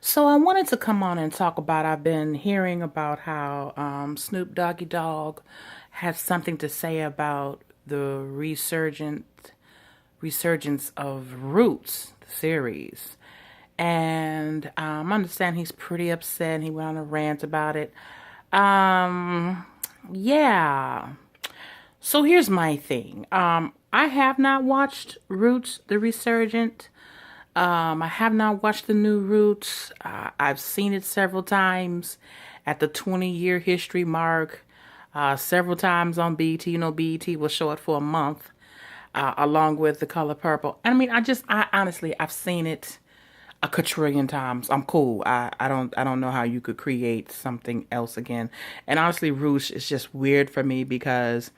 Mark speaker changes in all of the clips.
Speaker 1: So I wanted to come on and talk about, I've been hearing about how Snoop Doggy Dogg has something to say about the resurgence of Roots, the series. And I understand he's pretty upset and he went on a rant about it. Um, yeah. So here's my thing. I have not watched Roots, the Resurgent. I have not watched the new Roots. I've seen it several times at the 20-year history mark, several times on BET. You know, BET will show it for a month, along with The Color Purple. And I mean, I honestly, I've seen it a quadrillion times. I'm cool. I don't know how you could create something else again. And honestly, Roots is just weird for me because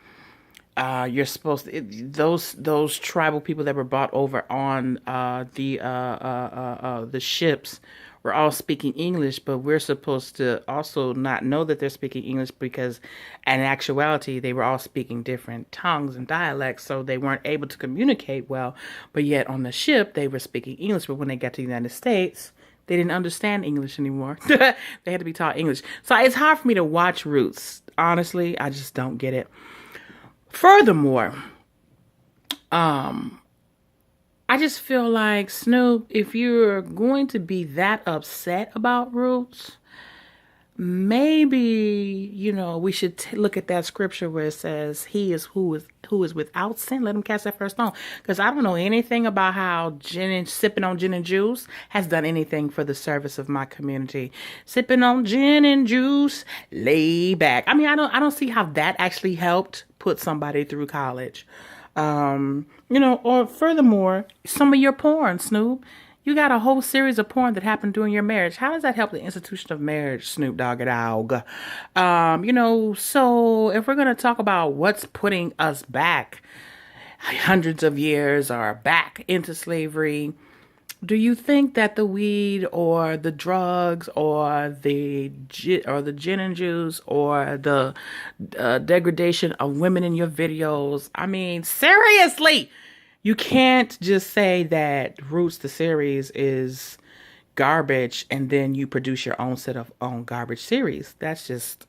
Speaker 1: you're supposed to, those tribal people that were brought over on the ships were all speaking English, but we're supposed to also not know that they're speaking English because, in actuality, they were all speaking different tongues and dialects, so they weren't able to communicate well. But yet on the ship, they were speaking English. But when they got to the United States, they didn't understand English anymore. They had to be taught English. So it's hard for me to watch Roots. Honestly, I just don't get it. Furthermore, I just feel like Snoop, if you're going to be that upset about Roots, maybe we should look at that scripture where it says, "He is who is without sin. Let him cast that first stone." Because I don't know anything about how sipping on gin and juice has done anything for the service of my community. Sipping on gin and juice, lay back. I mean, I don't see how that actually helped put somebody through college. Or furthermore, some of your porn, Snoop. You got a whole series of porn that happened during your marriage. How does that help the institution of marriage, Snoop Dogg Dogg? So if we're going to talk about what's putting us back hundreds of years or back into slavery, do you think that the weed or the drugs or the gin and juice or the degradation of women in your videos? I mean, seriously, you can't just say that Roots the series is garbage and then you produce your own set of own garbage series. That's just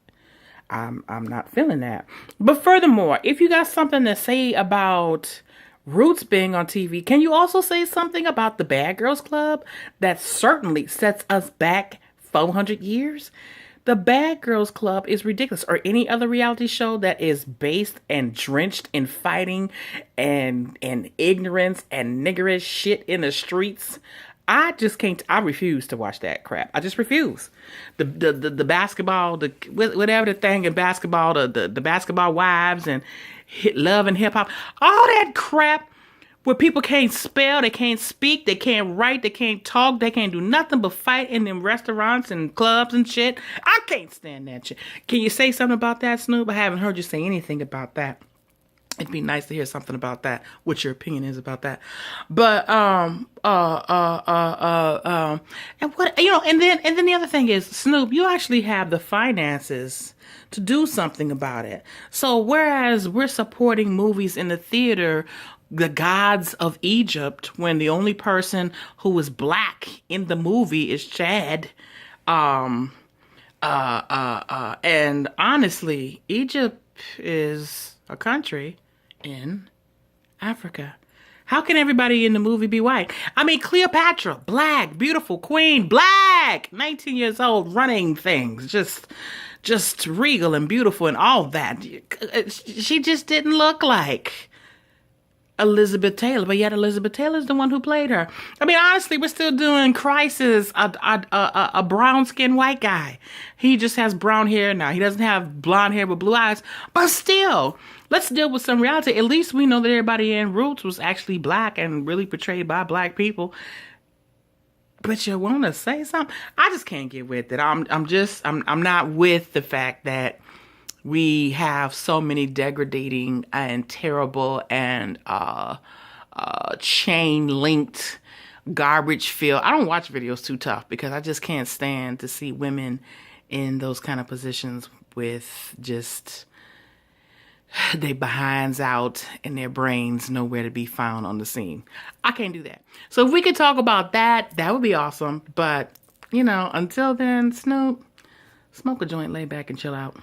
Speaker 1: I'm not feeling that. But furthermore, if you got something to say about Roots being on TV, can you also say something about the Bad Girls Club that certainly sets us back 400 years? The Bad Girls Club is ridiculous, or any other reality show that is based and drenched in fighting and ignorance and niggerish shit in the streets. I just can't. I refuse to watch that crap. I just refuse. The basketball, whatever the thing in basketball, the basketball wives and love and hip hop, all that crap where people can't spell, they can't speak, they can't write, they can't talk, they can't do nothing but fight in them restaurants and clubs and shit. I can't stand that shit. Can you say something about that, Snoop? I haven't heard you say anything about that. It'd be nice to hear something about that. What your opinion is about that. But and what and then the other thing is, Snoop, you actually have the finances to do something about it. So whereas we're supporting movies in the theater, the gods of Egypt, when the only person who is black in the movie is Chad, and honestly, Egypt is a country in Africa. How can everybody in the movie be white? I mean, Cleopatra, black, beautiful queen, black, 19 years old, running things, just regal and beautiful and all that. She just didn't look like Elizabeth Taylor, but yet Elizabeth Taylor's the one who played her. I mean, honestly, we're still doing Crisis, a brown-skinned white guy. He just has brown hair now. He doesn't have blonde hair with blue eyes, but still, let's deal with some reality. At least we know that everybody in Roots was actually black and really portrayed by black people. But you want to say something? I just can't get with it. I'm not with the fact that we have so many degrading and terrible and chain linked garbage filled. I don't watch videos too tough because I just can't stand to see women in those kind of positions with just their behinds out and their brains nowhere to be found on the scene. I can't do that. So if we could talk about that, that would be awesome. But Until then, Snoop, smoke a joint, lay back and chill out.